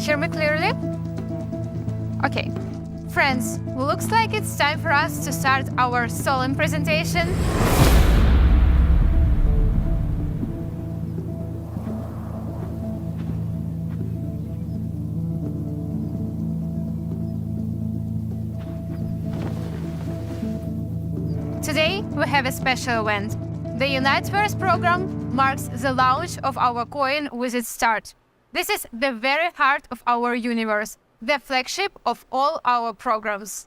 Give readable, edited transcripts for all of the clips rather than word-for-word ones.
hear me clearly? Okay. Friends, looks like it's time for us to start our solemn presentation. Today, we have a special event. The Uniteverse program marks the launch of our coin with its start. This is the very heart of our universe, the flagship of all our programs.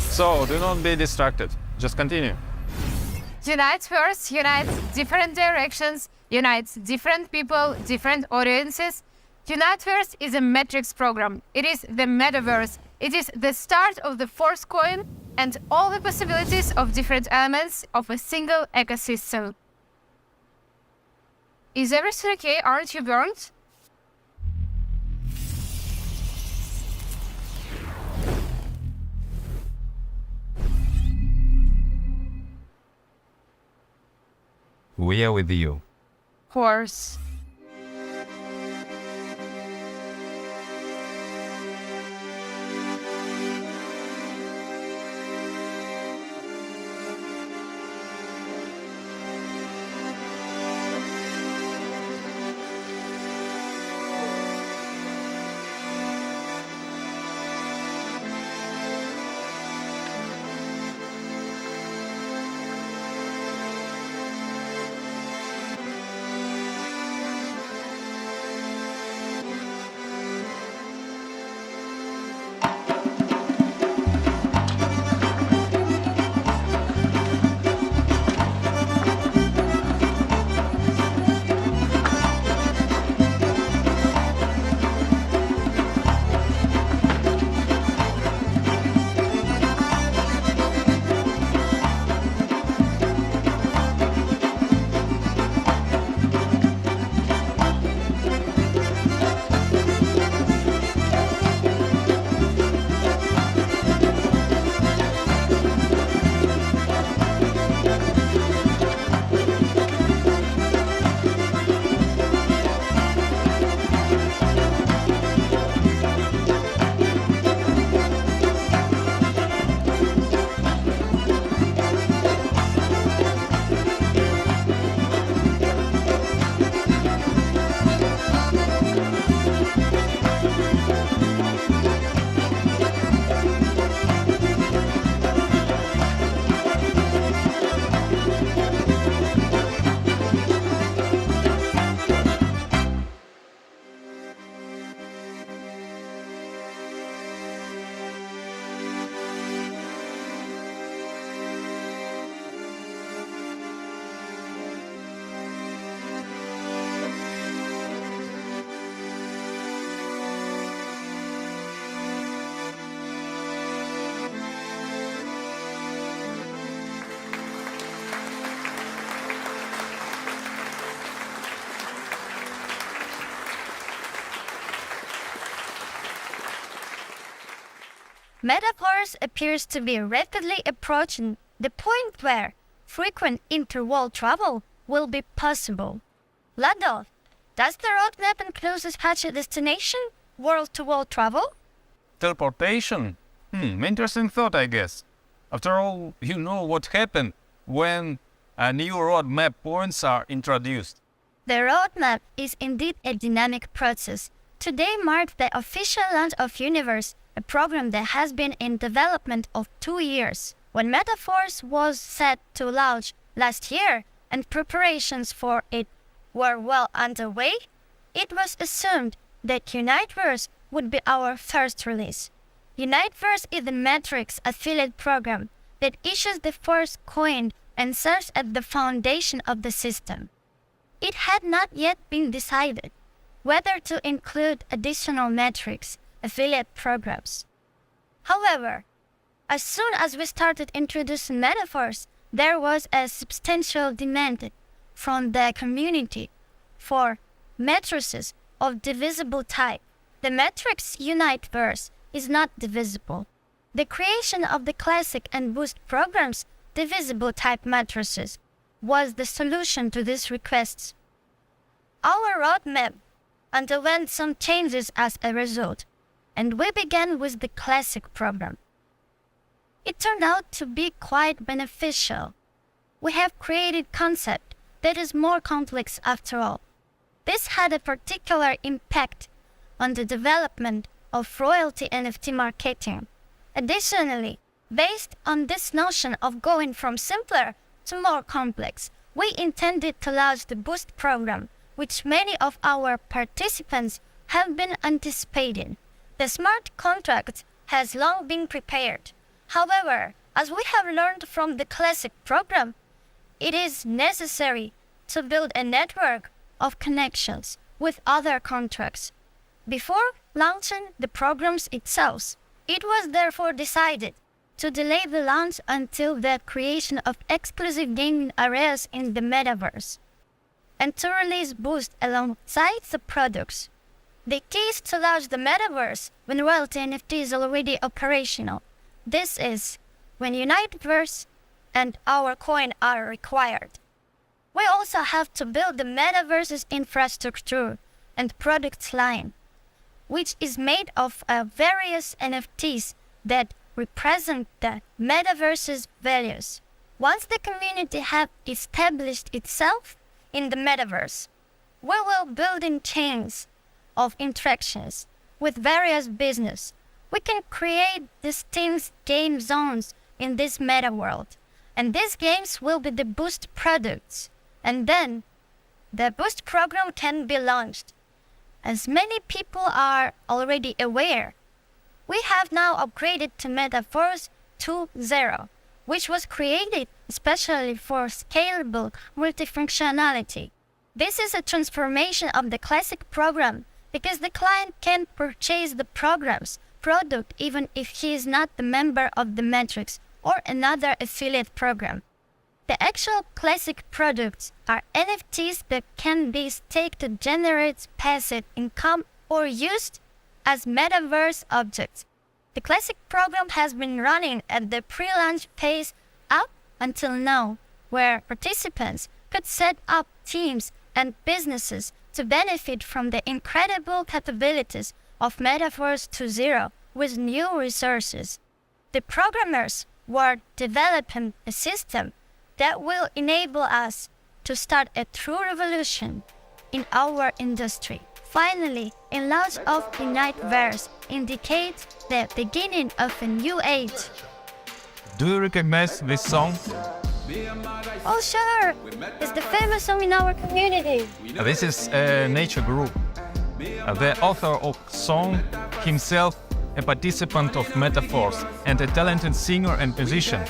So, do not be distracted. Just continue. Uniteverse unites different directions, unites different people, different audiences. Uniteverse is a metrics program. It is the metaverse. It is the start of the fourth coin and all the possibilities of different elements of a single ecosystem. Is everything okay? Aren't you burned? We are with you. Of course. Metaverse appears to be rapidly approaching the point where frequent interworld travel will be possible. Ladov, does the roadmap include such a destination, world-to-world travel? Teleportation? Interesting thought, I guess. After all, you know what happened when new roadmap points are introduced. The roadmap is indeed a dynamic process. Today marks the official launch of Uniteverse, a program that has been in development of 2 years. When Metaverse was set to launch last year and preparations for it were well underway, it was assumed that Uniteverse would be our first release. Uniteverse is the Matrix affiliate program that issues the first coin and serves as the foundation of the system. It had not yet been decided whether to include additional Matrix affiliate programs. However, as soon as we started introducing Metaverse, there was a substantial demand from the community for matrices of divisible type. The matrix Uniteverse is not divisible. The creation of the classic and boost programs, divisible type matrices, was the solution to these requests. Our roadmap underwent some changes as a result, and we began with the classic program. It turned out to be quite beneficial. We have created concept that is more complex after all. This had a particular impact on the development of royalty NFT marketing. Additionally, based on this notion of going from simpler to more complex, we intended to launch the Boost program, which many of our participants have been anticipating. The smart contract has long been prepared. However, as we have learned from the classic program, it is necessary to build a network of connections with other contracts. Before launching the programs itself, it was therefore decided to delay the launch until the creation of exclusive gaming areas in the Metaverse, and to release Boost alongside the products. The key is to launch the Metaverse when royalty NFT is already operational. This is when Uniteverse and our coin are required. We also have to build the Metaverse's infrastructure and product line, which is made of various NFTs that represent the Metaverse's values. Once the community has established itself in the Metaverse, we will build in chains of interactions with various business. We can create distinct game zones in this meta world, and these games will be the Boost products, and then the Boost program can be launched. As many people are already aware, we have now upgraded to Metaverse 2.0, which was created especially for scalable multifunctionality. This is a transformation of the classic program because the client can purchase the program's product even if he is not the member of the Matrix or another affiliate program. The actual classic products are NFTs that can be staked to generate passive income or used as metaverse objects. The classic program has been running at the pre-launch phase up until now, where participants could set up teams and businesses to benefit from the incredible capabilities of Metaverse 2.0 with new resources. The programmers were developing a system that will enable us to start a true revolution in our industry. Finally, a launch of Uniteverse indicates the beginning of a new age. Do you recognize this song? Oh sure, it's the famous song in our community. This is a nature group. The author of song, himself a participant of Metaverse and a talented singer and musician.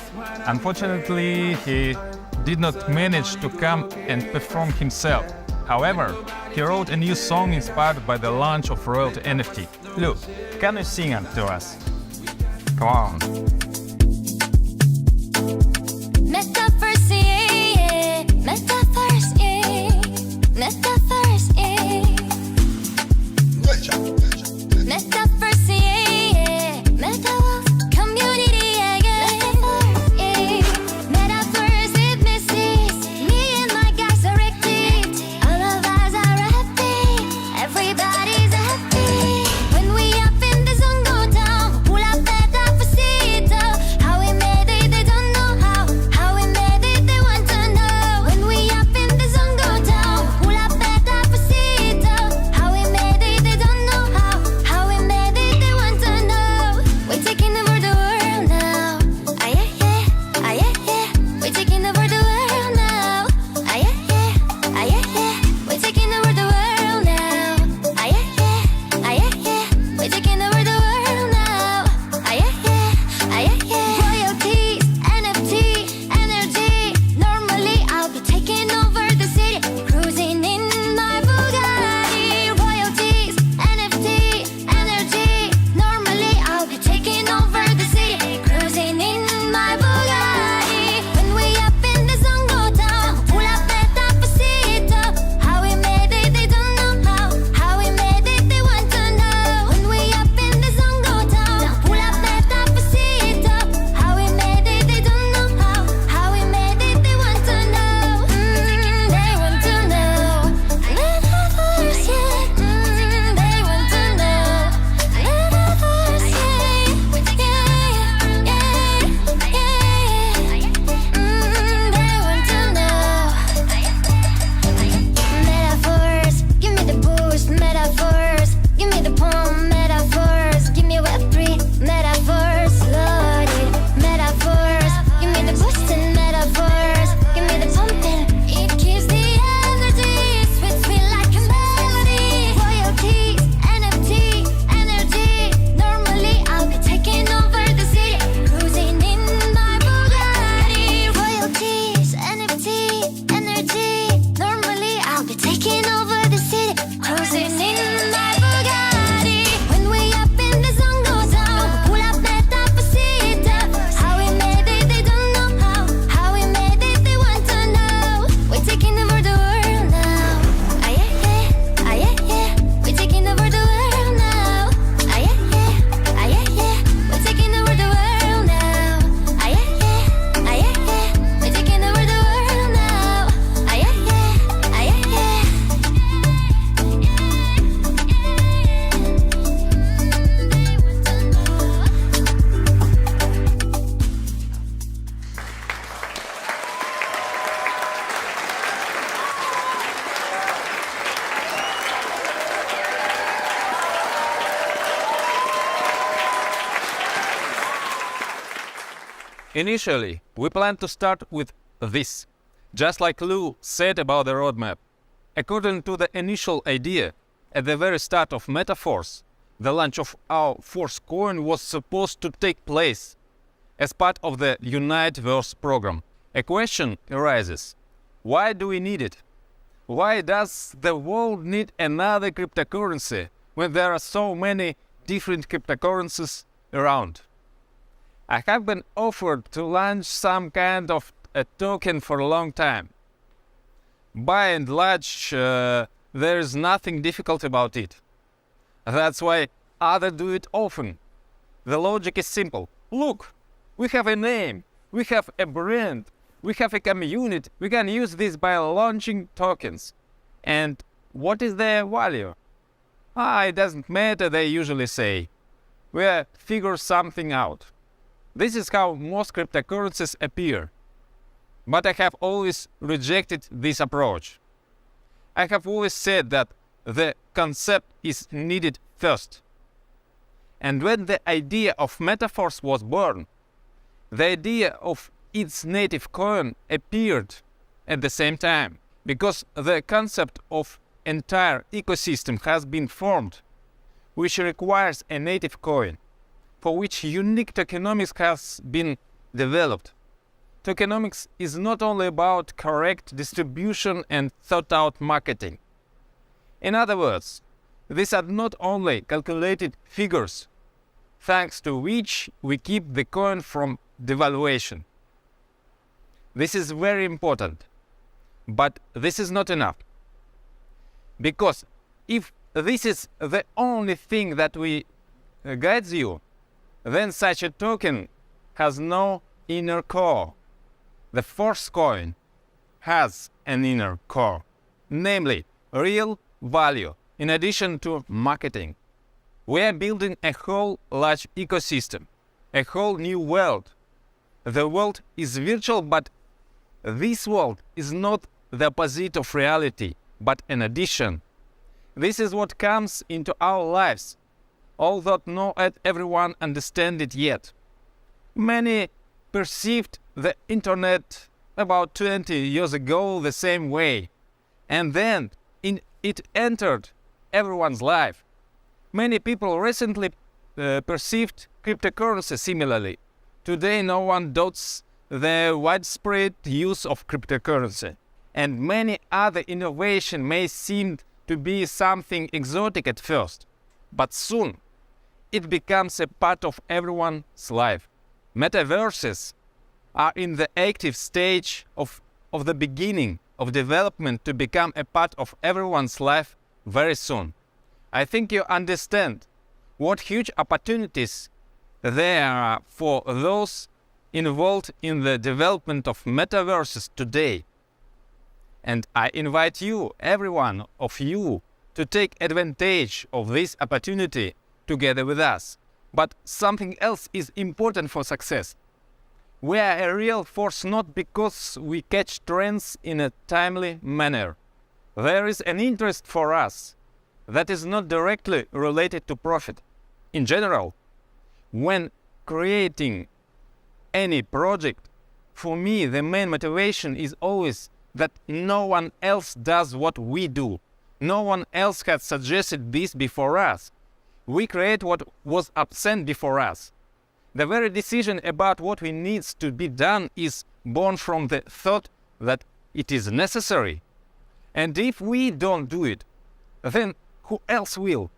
Unfortunately, he did not manage to come and perform himself. However, he wrote a new song inspired by the launch of royalty NFT. Look, can you sing it to us? Come on. Metaverse, yeah. Metaverse, yeah. Metaverse, yeah. Metaverse, yeah. Metaverse, community, yeah. Metaverse, yeah. Metaverse, it misses. Me and my guys are active. All of us are happy. Everybody's happy. When we up in the zone, go down. Pull up that opposite. Initially, we plan to start with this, just like Lou said about the roadmap. According to the initial idea, at the very start of Metaforce, the launch of our Force coin was supposed to take place as part of the Uniteverse program. A question arises: why do we need it? Why does the world need another cryptocurrency when there are so many different cryptocurrencies around? I have been offered to launch some kind of a token for a long time. By and large, there is nothing difficult about it. That's why others do it often. The logic is simple. Look, we have a name, we have a brand, we have a community, we can use this by launching tokens. And what is their value? It doesn't matter, they usually say. We'll figure something out. This is how most cryptocurrencies appear. But I have always rejected this approach. I have always said that the concept is needed first. And when the idea of Metaforce was born, the idea of its native coin appeared at the same time, because the concept of entire ecosystem has been formed, which requires a native coin, for which unique tokenomics has been developed. Tokenomics is not only about correct distribution and thought-out marketing. In other words, these are not only calculated figures, thanks to which we keep the coin from devaluation. This is very important, but this is not enough. Because if this is the only thing that guides you, then such a token has no inner core. The Force coin has an inner core, namely real value in addition to marketing. We are building a whole large ecosystem, a whole new world. The world is virtual, but this world is not the opposite of reality, but an addition. This is what comes into our lives, although not everyone understands it yet. Many perceived the internet about 20 years ago the same way, and then it entered everyone's life. Many people recently perceived cryptocurrency similarly. Today no one doubts the widespread use of cryptocurrency, and many other innovations may seem to be something exotic at first, but soon it becomes a part of everyone's life. Metaverses are in the active stage of the beginning of development to become a part of everyone's life very soon. I think you understand what huge opportunities there are for those involved in the development of metaverses today. And I invite you, every one of you, to take advantage of this opportunity together with us. But something else is important for success. We are a real force not because we catch trends in a timely manner. There is an interest for us that is not directly related to profit. In general, when creating any project, for me the main motivation is always that no one else does what we do. No one else has suggested this before us. We create what was absent before us. The very decision about what we needs to be done is born from the thought that it is necessary. And if we don't do it, then who else will?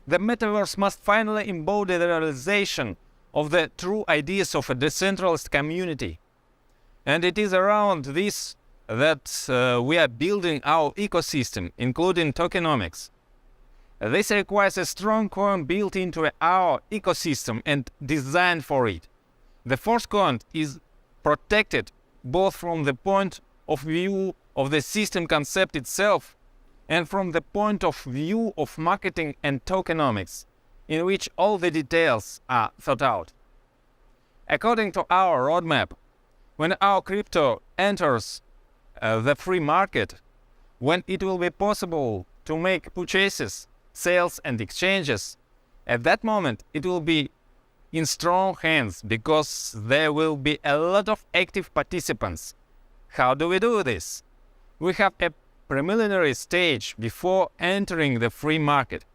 The metaverse must finally embody the realization of the true ideas of a decentralized community. And it is around this that we are building our ecosystem, including tokenomics. This requires a strong coin built into our ecosystem and designed for it. The Force coin is protected both from the point of view of the system concept itself and from the point of view of marketing and tokenomics, in which all the details are thought out. According to our roadmap, when our crypto enters the free market, when it will be possible to make purchases, sales and exchanges, at that moment it will be in strong hands because there will be a lot of active participants. How do we do this? We have a preliminary stage before entering the free market.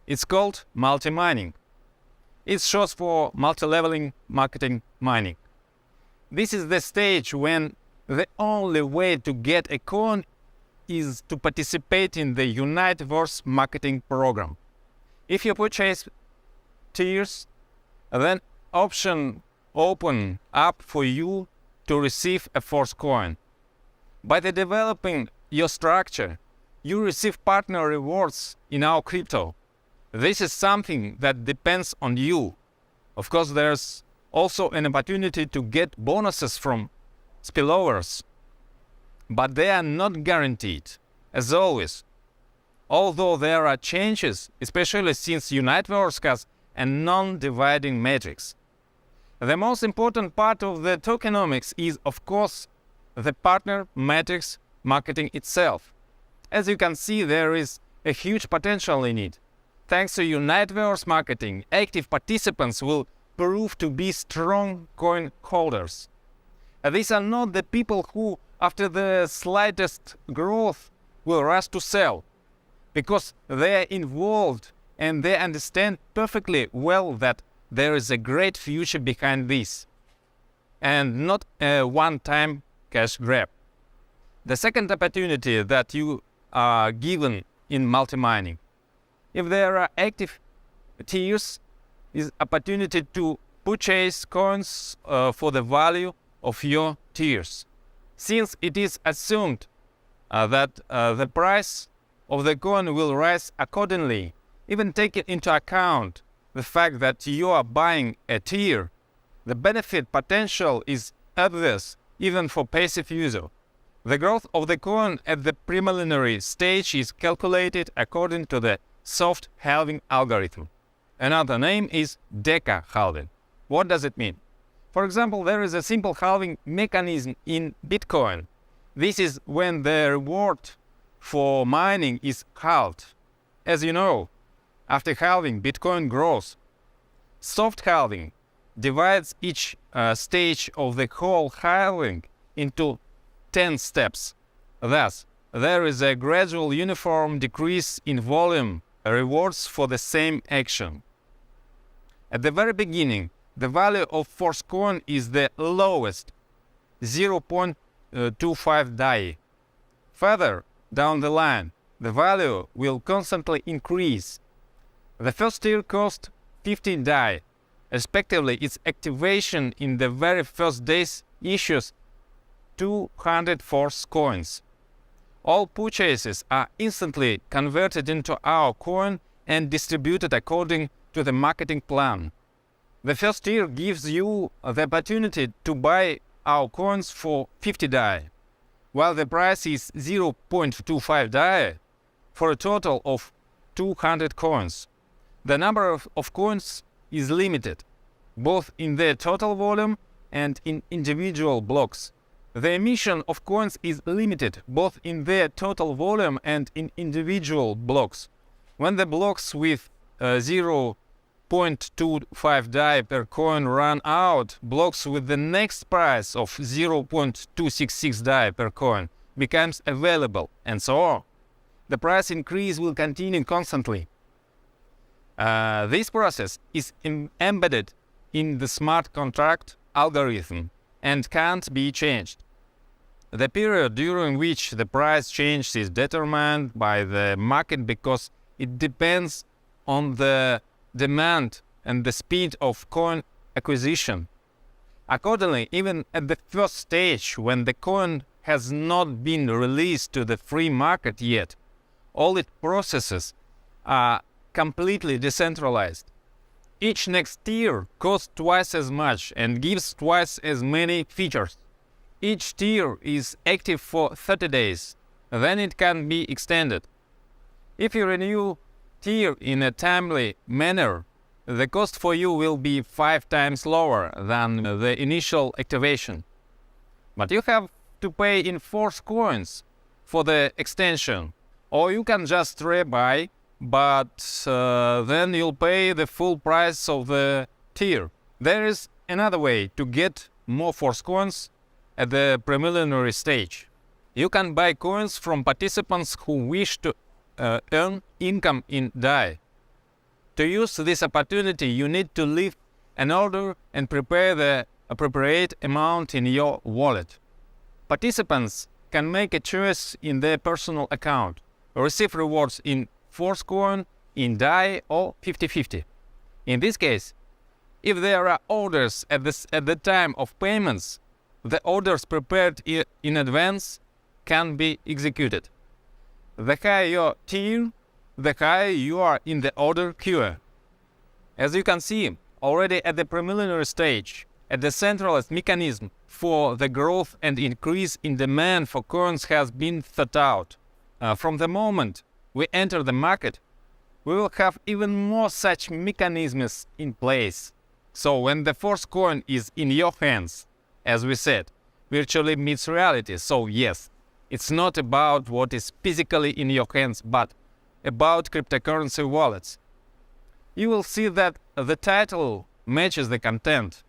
It's called multi-mining. It's short for multi-leveling marketing mining. This is the stage when the only way to get a coin is to participate in the Uniteverse marketing program. If you purchase tiers, then option open up for you to receive a first coin. By developing your structure, you receive partner rewards in our crypto. This is something that depends on you. Of course, there's also an opportunity to get bonuses from spillovers, but they are not guaranteed, as always. Although there are changes, especially since Uniteverse has a non-dividing matrix. The most important part of the tokenomics is, of course, the partner matrix marketing itself. As you can see, there is a huge potential in it. Thanks to Uniteverse marketing, active participants will prove to be strong coin holders. These are not the people who, after the slightest growth, will rush to sell, because they are involved and they understand perfectly well that there is a great future behind this, and not a one-time cash grab. The second opportunity that you are given in multi-mining, if there are active tiers, is opportunity to purchase coins for the value of your tiers. Since it is assumed that the price of the coin will rise accordingly, even taking into account the fact that you are buying a tier, the benefit potential is obvious even for passive user. The growth of the coin at the preliminary stage is calculated according to the soft halving algorithm. Another name is deca halving. What does it mean? For example, there is a simple halving mechanism in Bitcoin. This is when the reward for mining is halved. As you know, after halving, Bitcoin grows. Soft halving divides each stage of the whole halving into 10 steps. Thus, there is a gradual uniform decrease in volume rewards for the same action. At the very beginning, the value of first coin is the lowest, 0.25 DAI. Further down the line, the value will constantly increase. The first tier cost 50 DAI. Respectively, its activation in the very first days issues 200 force coins. All purchases are instantly converted into our coin and distributed according to the marketing plan. The first tier gives you the opportunity to buy our coins for 50 DAI, while the price is 0.25 DAI for a total of 200 coins. The number of coins is limited, both in their total volume and in individual blocks. The emission of coins is limited both in their total volume and in individual blocks. When the blocks with 0.25 DAI per coin run out, blocks with the next price of 0.266 DAI per coin becomes available, and so on. The price increase will continue constantly. This process is embedded in the smart contract algorithm and can't be changed. The period during which the price change is determined by the market because it depends on the demand and the speed of coin acquisition. Accordingly, even at the first stage, when the coin has not been released to the free market yet, all its processes are completely decentralized. Each next tier costs twice as much and gives twice as many features. Each tier is active for 30 days, then it can be extended. If you renew tier in a timely manner, the cost for you will be 5 times lower than the initial activation. But you have to pay in force coins for the extension, or you can just rebuy, but then you'll pay the full price of the tier. There is another way to get more force coins at the preliminary stage. You can buy coins from participants who wish to earn income in DAI. To use this opportunity, you need to leave an order and prepare the appropriate amount in your wallet. Participants can make a choice in their personal account, receive rewards in force coin, in DAI, or 50-50. In this case, if there are orders at the time of payments, the orders prepared in advance can be executed. The higher your tier, the higher you are in the order queue. As you can see, already at the preliminary stage, a decentralized mechanism for the growth and increase in demand for coins has been thought out. From the moment we enter the market, we will have even more such mechanisms in place. So when the force coin is in your hands, as we said, virtually meets reality. So yes, it's not about what is physically in your hands, but about cryptocurrency wallets. You will see that the title matches the content.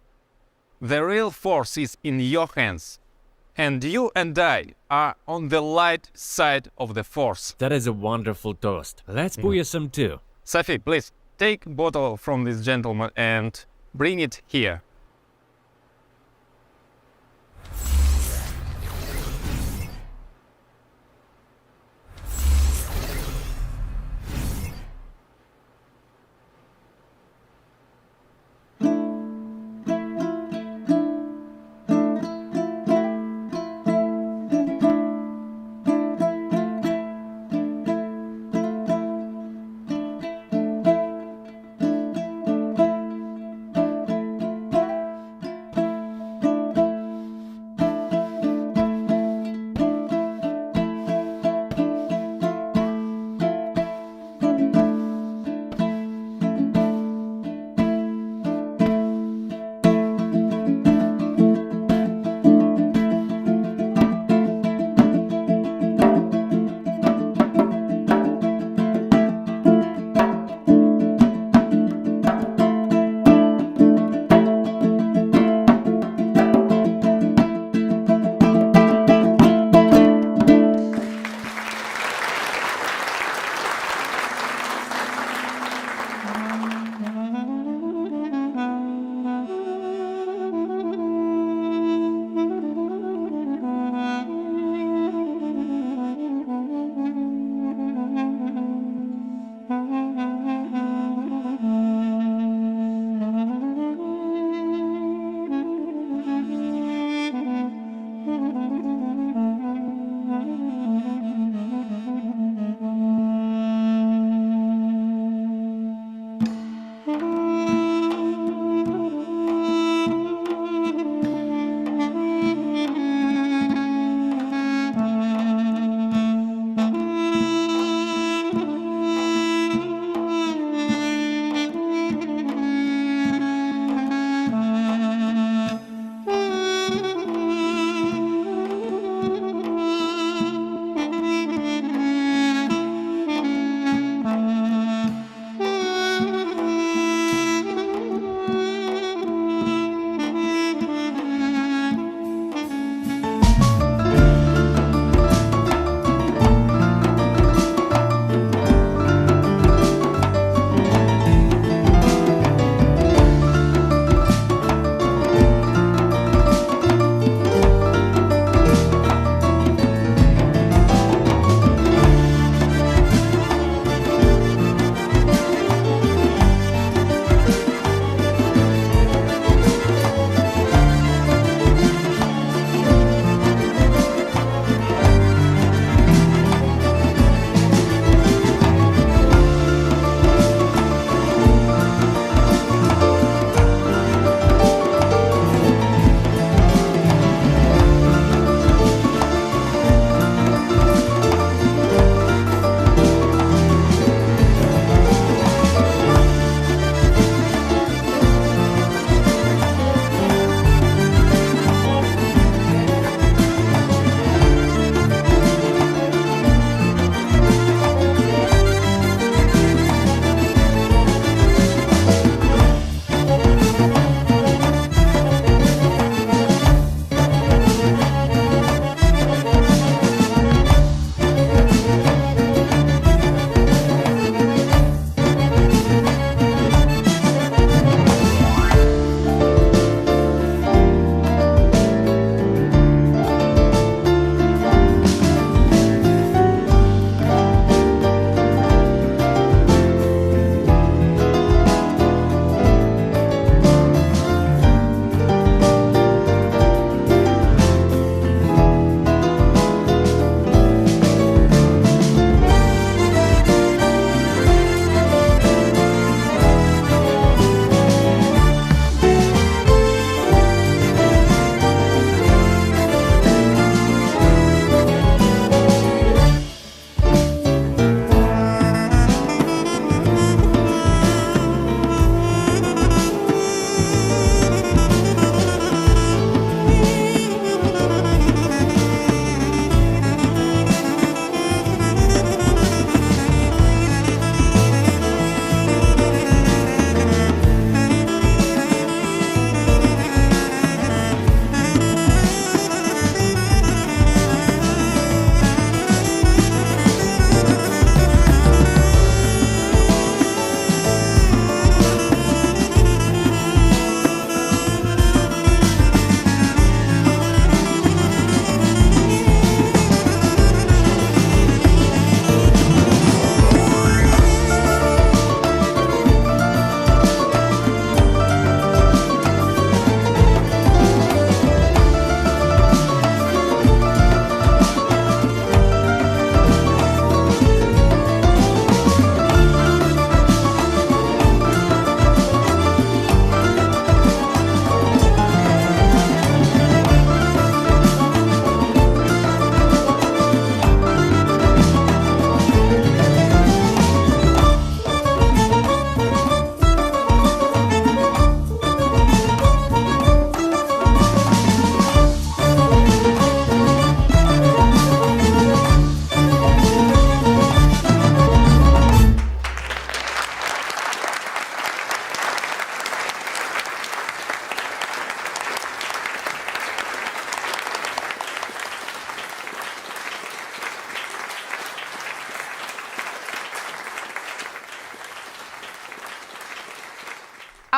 The real force is in your hands, and you and I are on the light side of the force. That is a wonderful toast. Let's pour you some too. Sophie, please take a bottle from this gentleman and bring it here.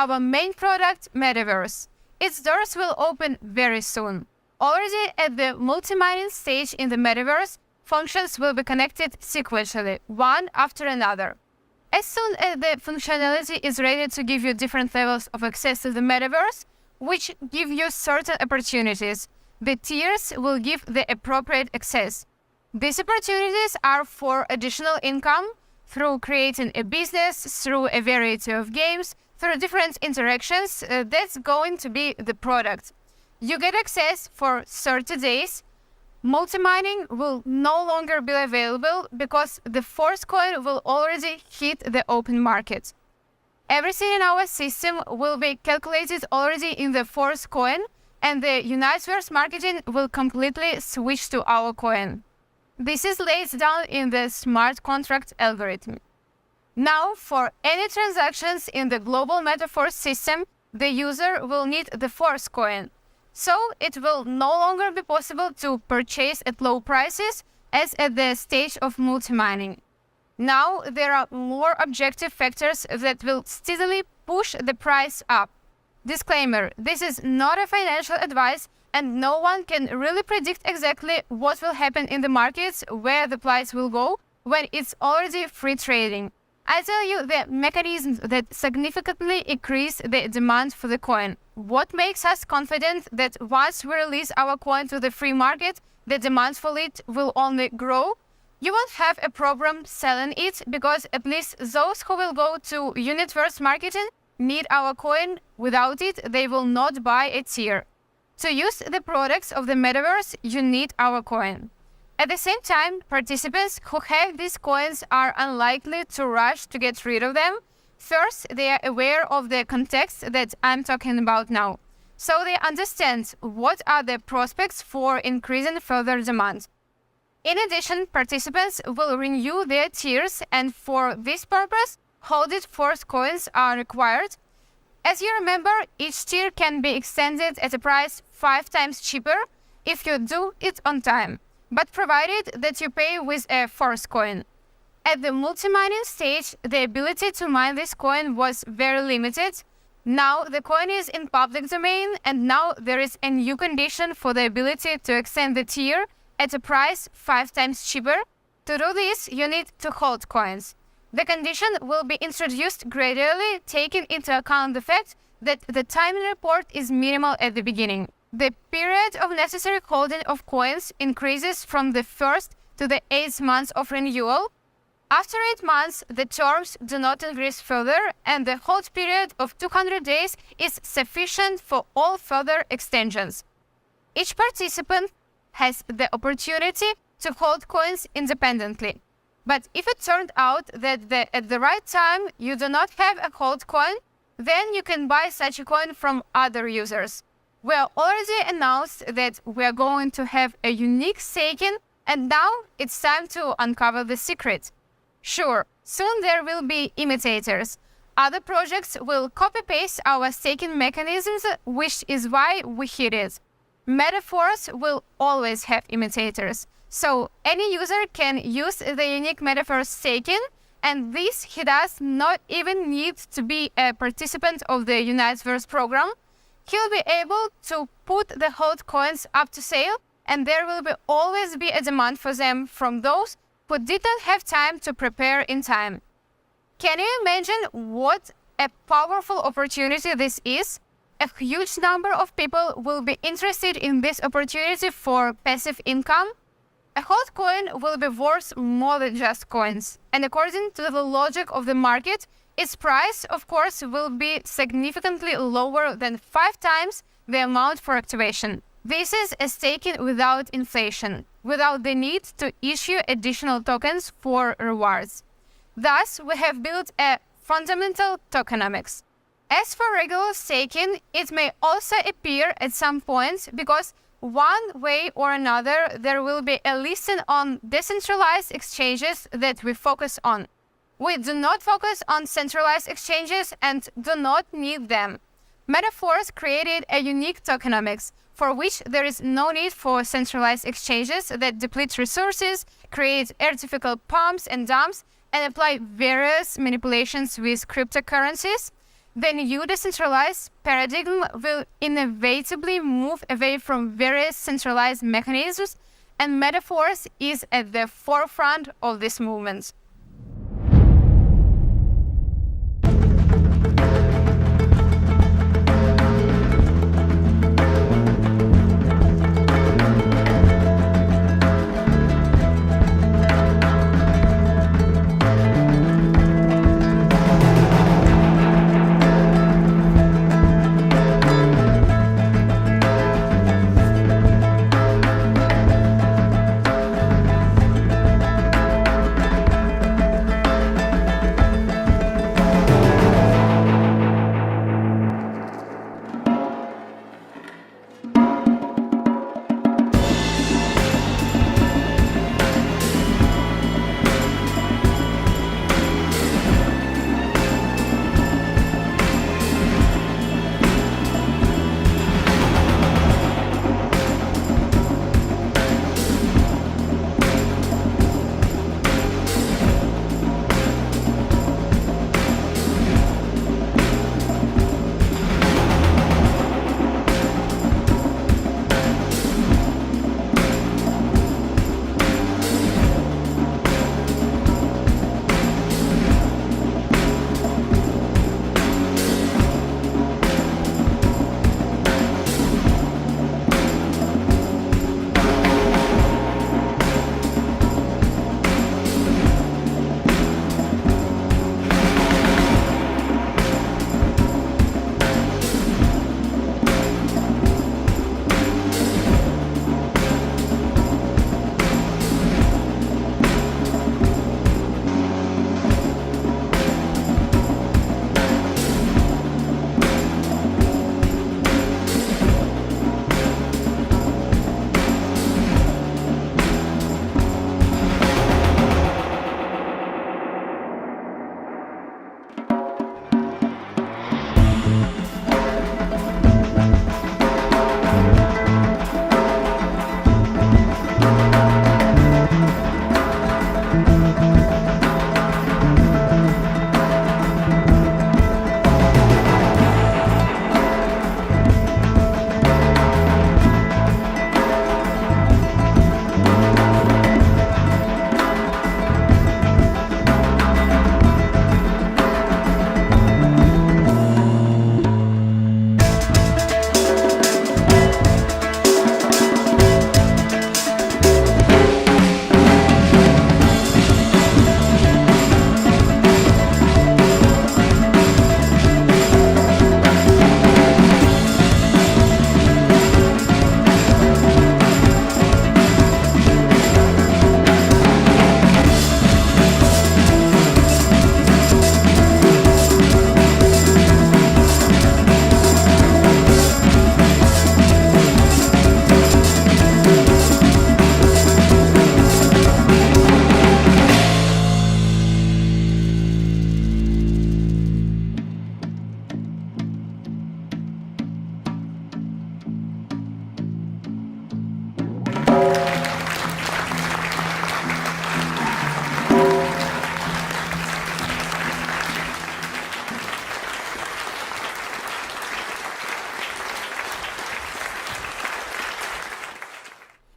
our main product, Metaverse. Its doors will open very soon. Already at the multi-mining stage in the Metaverse, functions will be connected sequentially, one after another. As soon as the functionality is ready to give you different levels of access to the Metaverse, which give you certain opportunities, the tiers will give the appropriate access. These opportunities are for additional income, through creating a business, through a variety of games, through different interactions. That's going to be the product. You get access for 30 days. Multi-mining will no longer be available because the Force coin will already hit the open market. Everything in our system will be calculated already in the Force coin, and the Uniteverse marketing will completely switch to our coin. This is laid down in the smart contract algorithm. Now, for any transactions in the global Metaverse system, the user will need the Force coin. So it will no longer be possible to purchase at low prices as at the stage of multi-mining. Now there are more objective factors that will steadily push the price up. Disclaimer: this is not a financial advice, and no one can really predict exactly what will happen in the markets, where the price will go when it's already free trading. I tell you the mechanisms that significantly increase the demand for the coin. What makes us confident that once we release our coin to the free market, the demand for it will only grow? You won't have a problem selling it because at least those who will go to Uniteverse marketing need our coin. Without it, they will not buy a tier. To use the products of the Metaverse, you need our coin. At the same time, participants who have these coins are unlikely to rush to get rid of them. First, they are aware of the context that I'm talking about now, so they understand what are the prospects for increasing further demand. In addition, participants will renew their tiers, and for this purpose, holded Force coins are required. As you remember, each tier can be extended at a price 5 times cheaper if you do it on time, but provided that you pay with a Force coin. At the multi-mining stage, the ability to mine this coin was very limited. Now the coin is in public domain, and now there is a new condition for the ability to extend the tier at a price 5 times cheaper. To do this, you need to hold coins. The condition will be introduced gradually, taking into account the fact that the timing report is minimal at the beginning. The period of necessary holding of coins increases from the 1st to the 8th month of renewal. After 8 months, the terms do not increase further, and the hold period of 200 days is sufficient for all further extensions. Each participant has the opportunity to hold coins independently. But if it turned out that at the right time you do not have a hold coin, then you can buy such a coin from other users. We already announced that we are going to have a unique staking, and now it's time to uncover the secret. Sure, soon there will be imitators. Other projects will copy-paste our staking mechanisms, which is why we hid it. Metaverse will always have imitators, so any user can use the unique Metaverse staking, and this he does not even need to be a participant of the Uniteverse program. He'll be able to put the hold coins up to sale, and there will always be a demand for them from those who didn't have time to prepare in time. Can you imagine what a powerful opportunity this is? A huge number of people will be interested in this opportunity for passive income. A hold coin will be worth more than just coins, and according to the logic of the market, its price, of course, will be significantly lower than 5 times the amount for activation. This is a staking without inflation, without the need to issue additional tokens for rewards. Thus, we have built a fundamental tokenomics. As for regular staking, it may also appear at some point because one way or another there will be a listing on decentralized exchanges that we focus on. We do not focus on centralized exchanges and do not need them. Metaverse created a unique tokenomics for which there is no need for centralized exchanges that deplete resources, create artificial pumps and dumps, and apply various manipulations with cryptocurrencies. The new decentralized paradigm will inevitably move away from various centralized mechanisms, and Metaverse is at the forefront of this movement.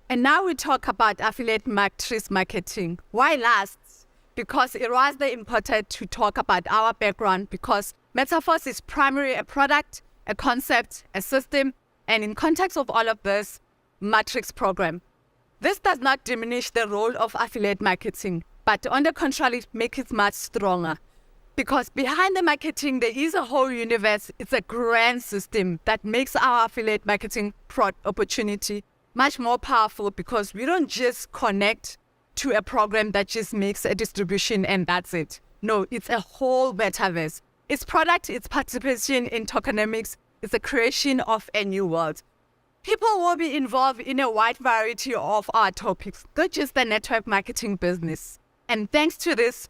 And now we talk about affiliate matrix marketing. Why last? Because it was the important to talk about our background, because Metaverse is primarily a product, a concept, a system, and in context of all of this, matrix program. This does not diminish the role of affiliate marketing, but on the contrary, make it much stronger. Because behind the marketing, there is a whole universe. It's a grand system that makes our affiliate marketing opportunity much more powerful, because we don't just connect to a program that just makes a distribution and that's it. No, it's a whole metaverse. It's product, it's participation in tokenomics, it's the creation of a new world. People will be involved in a wide variety of our topics, not just the network marketing business. And thanks to this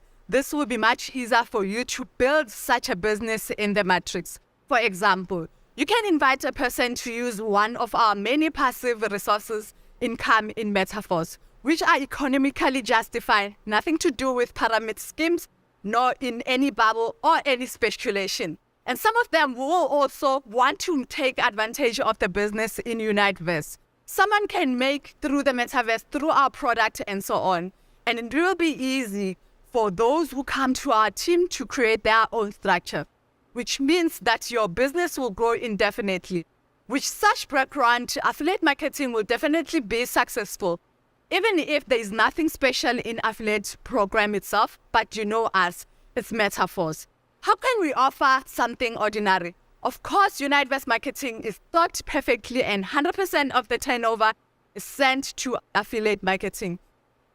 will be much easier for you to build such a business in the matrix. For example, you can invite a person to use one of our many passive resources income in Metaverse, which are economically justified, nothing to do with pyramid schemes, nor in any bubble or any speculation. And some of them will also want to take advantage of the business in Uniteverse. Someone can make through the metaverse, through our product and so on. And it will be easy for those who come to our team to create their own structure, which means that your business will grow indefinitely. With such background, affiliate marketing will definitely be successful, even if there is nothing special in affiliate program itself, but you know us, it's metaphors. How can we offer something ordinary? Of course, Uniteverse marketing is thought perfectly and 100% of the turnover is sent to affiliate marketing.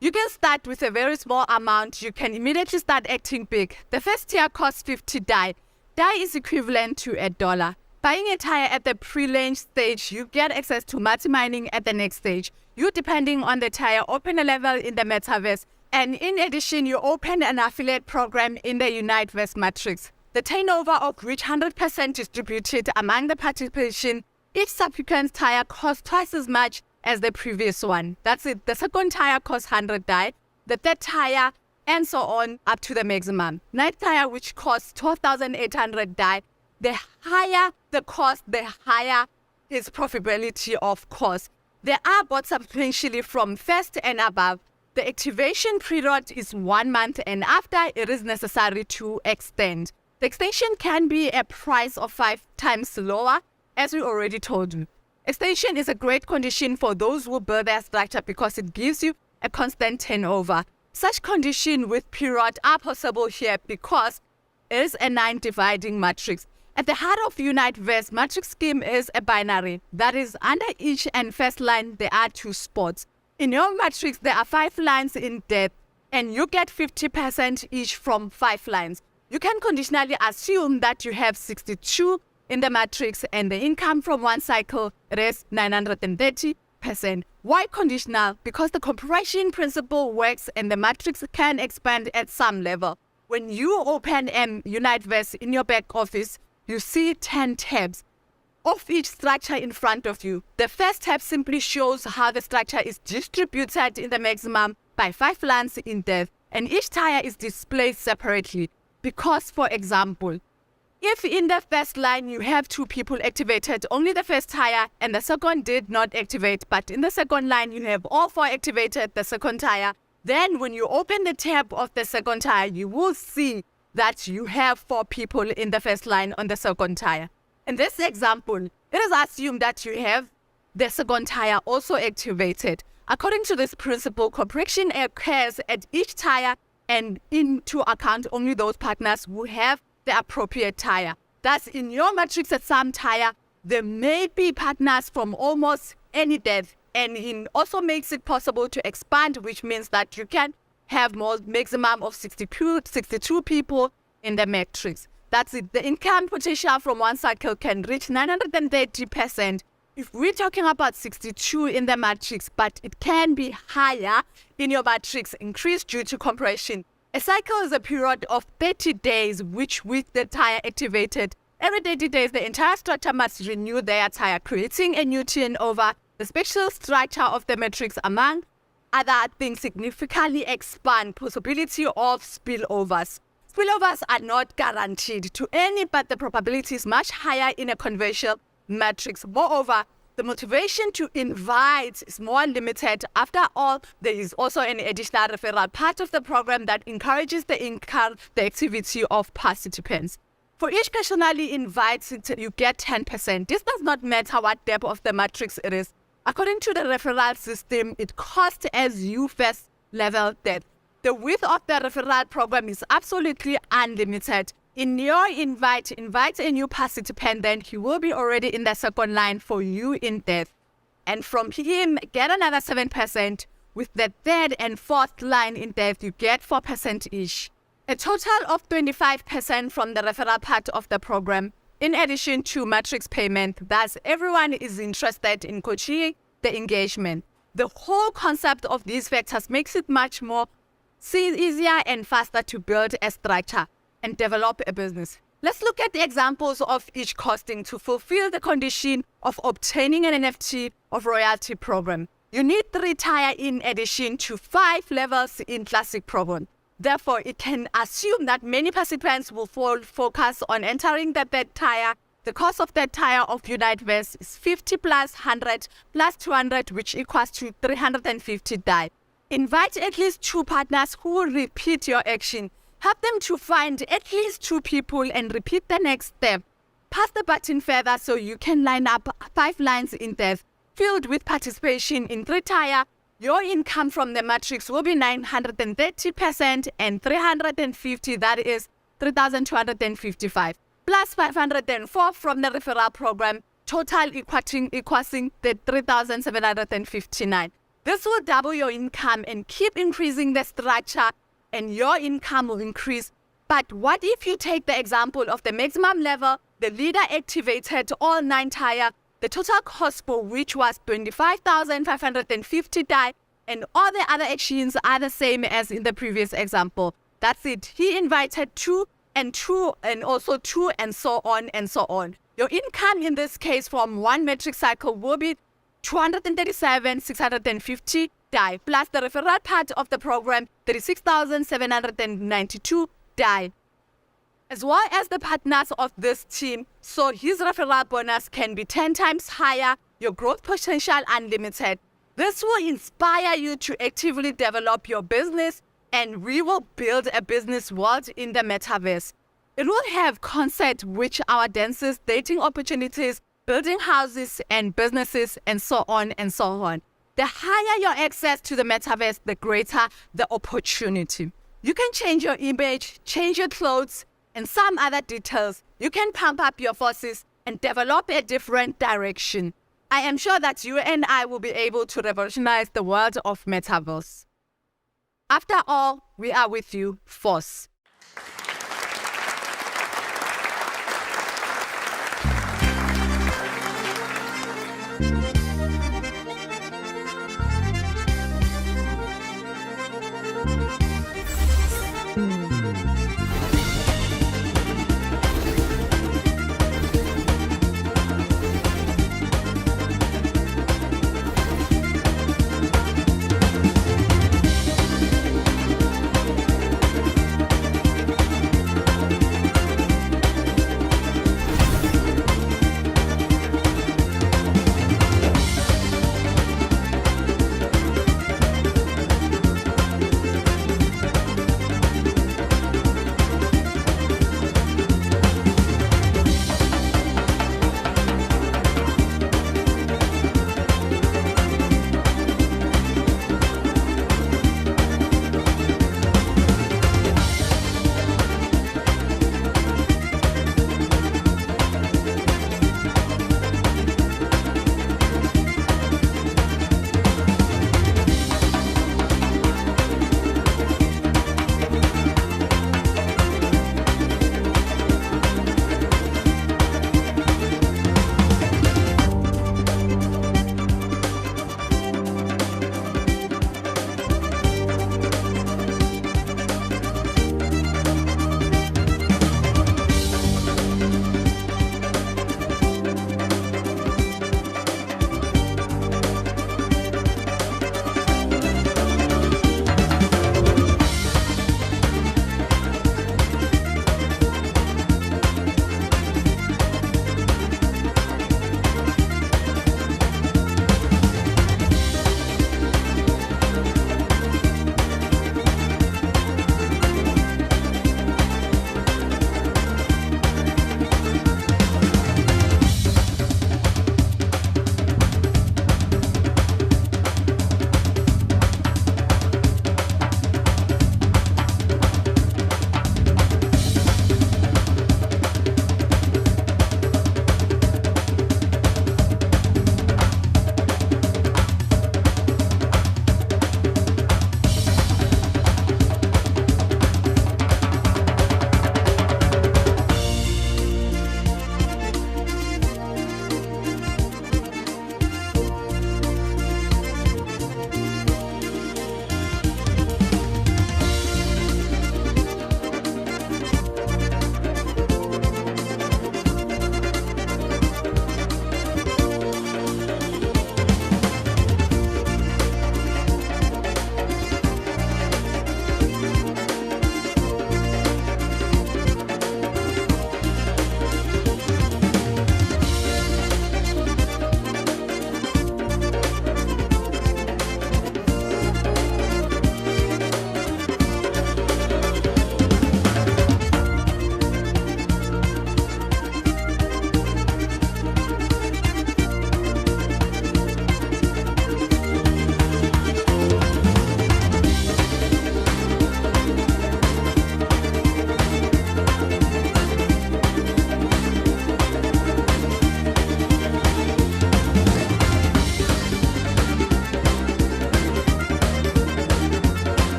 You can start with a very small amount. You can immediately start acting big. The first tier costs 50 DAI. DAI is equivalent to $1. Buying a tire at the pre-launch stage, you get access to multi-mining at the next stage. You, depending on the tire, open a level in the metaverse. And in addition, you open an affiliate program in the Uniteverse matrix. The turnover of which 100% distributed among the participation. Each subsequent tire costs twice as much as the previous one. That's it. The second tire costs 100 DAI. The third tire, and so on, up to the maximum. Ninth tire, which costs 12,800 DAI. The higher the cost, the higher its profitability, of course. There are bought substantially from first and above. The activation period is 1 month, and after it is necessary to extend. The extension can be a price of 5 times lower, as we already told you. Extension is a great condition for those who build their structure because it gives you a constant turnover. Such conditions with period are possible here because it is a 9 dividing matrix. At the heart of Uniteverse, matrix scheme is a binary. That is, under each and first line, there are 2 spots. In your matrix, there are 5 lines in depth, and you get 50% each from 5 lines. You can conditionally assume that you have 62 in the matrix, and the income from one cycle is 930%. Why conditional? Because the compression principle works and the matrix can expand at some level. When you open Uniteverse in your back office, you see 10 tabs of each structure in front of you. The first tab simply shows how the structure is distributed in the maximum by 5 lines in depth, and each tire is displayed separately. Because, for example, if in the first line you have 2 people activated, only the first tire and the second did not activate, but in the second line you have all 4 activated, the second tire, then when you open the tab of the second tire, you will see that you have 4 people in the first line on the second tire. In this example, it is assumed that you have the second tire also activated. According to this principle, compression occurs at each tire and into account only those partners who have the appropriate tire. Thus, in your matrix at some tire, there may be partners from almost any depth, and it also makes it possible to expand, which means that you can have more maximum of 62 people in the matrix. That's it. The income potential from one cycle can reach 930%. If we're talking about 62 in the matrix, but it can be higher in your matrix, increased due to compression. A cycle is a period of 30 days, which with the tire activated, every 30 days the entire structure must renew their tire, creating a new turnover. The spatial structure of the matrix, among other things, significantly expand possibility of spillovers. Spillovers are not guaranteed to any, but the probability is much higher in a conventional matrix. Moreover, the motivation to invite is more limited. After all, there is also an additional referral part of the program that encourages the activity of participants. For each personally invited, you get 10%. This does not matter what depth of the matrix it is. According to the referral system, it costs as you first level depth. The width of the referral program is absolutely unlimited. In your invite a new participant, then he will be already in the second line for you in depth. And from him, get another 7%. With the third and fourth line in depth, you get 4% each. A total of 25% from the referral part of the program, in addition to matrix payment. Thus, everyone is interested in coaching the engagement. The whole concept of these factors makes it much more easier and faster to build a structure and develop a business. Let's look at the examples of each costing to fulfill the condition of obtaining an NFT of royalty program. You need 3 tire in addition to 5 levels in classic program. Therefore, it can assume that many participants will focus on entering the third tier. The cost of that tier of Uniteverse is 50 plus 100 plus 200, which equals to 350 DAI. Invite at least 2 partners who will repeat your action. Help them to find at least 2 people and repeat the next step. Pass the button further so you can line up 5 lines in depth filled with participation in 3 tier. Your income from the matrix will be 930% and 350, that is 3,255, plus 504 from the referral program, total equaling the 3,759. This will double your income and keep increasing the structure, and your income will increase. But what if you take the example of the maximum level, the leader activated all 9 tier, the total cost for which was 25,550 DAI, and all the other actions are the same as in the previous example. That's it. He invited 2 and 2 and also 2 and so on and so on. Your income in this case from one metric cycle will be 237,650 DAI plus the referral part of the program 36,792 DAI, as well as the partners of this team. So his referral bonus can be 10 times higher, your growth potential unlimited. This will inspire you to actively develop your business, and we will build a business world in the metaverse. It will have concept which our dances, dating opportunities, building houses and businesses, and so on and so on. The higher your access to the metaverse, the greater the opportunity. You can change your image, change your clothes, and some other details. You can pump up your forces and develop a different direction. I am sure that you and I will be able to revolutionize the world of metaverse. After all, we are with you, Force.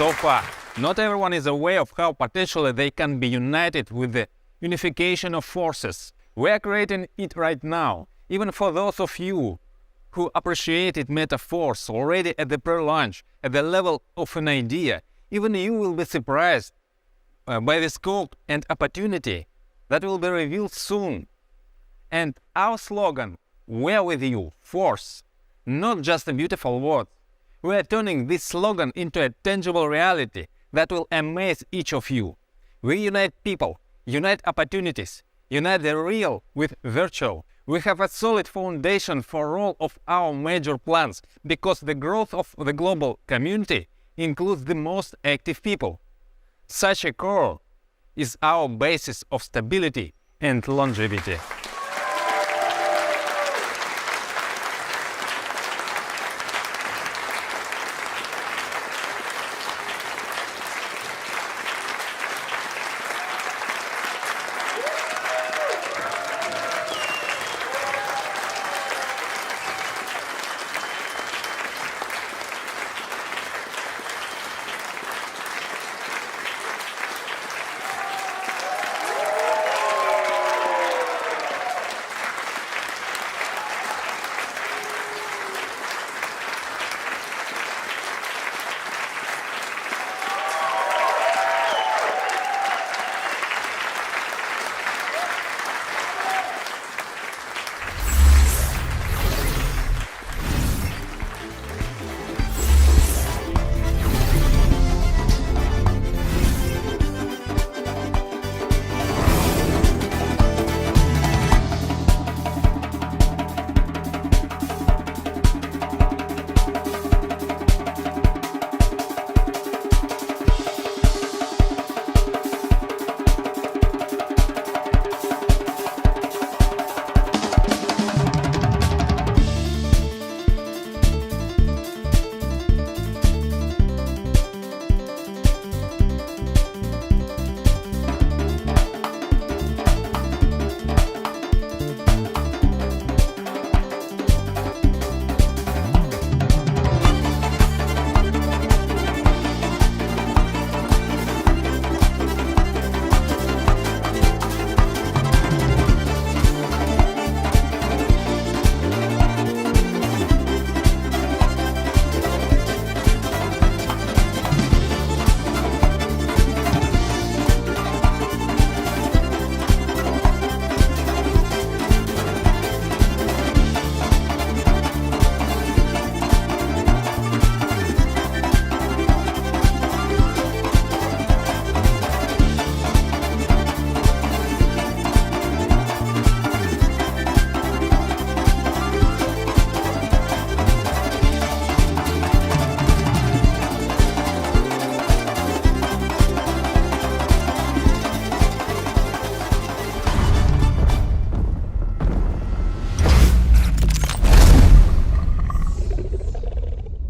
So far, not everyone is aware of how potentially they can be united with the unification of forces. We are creating it right now, even for those of you who appreciated Metaforce already at the pre-launch, at the level of an idea. Even you will be surprised by the scope and opportunity that will be revealed soon. And our slogan, "We're with you, Force," not just a beautiful word. We are turning this slogan into a tangible reality that will amaze each of you. We unite people, unite opportunities, unite the real with virtual. We have a solid foundation for all of our major plans because the growth of the global community includes the most active people. Such a core is our basis of stability and longevity.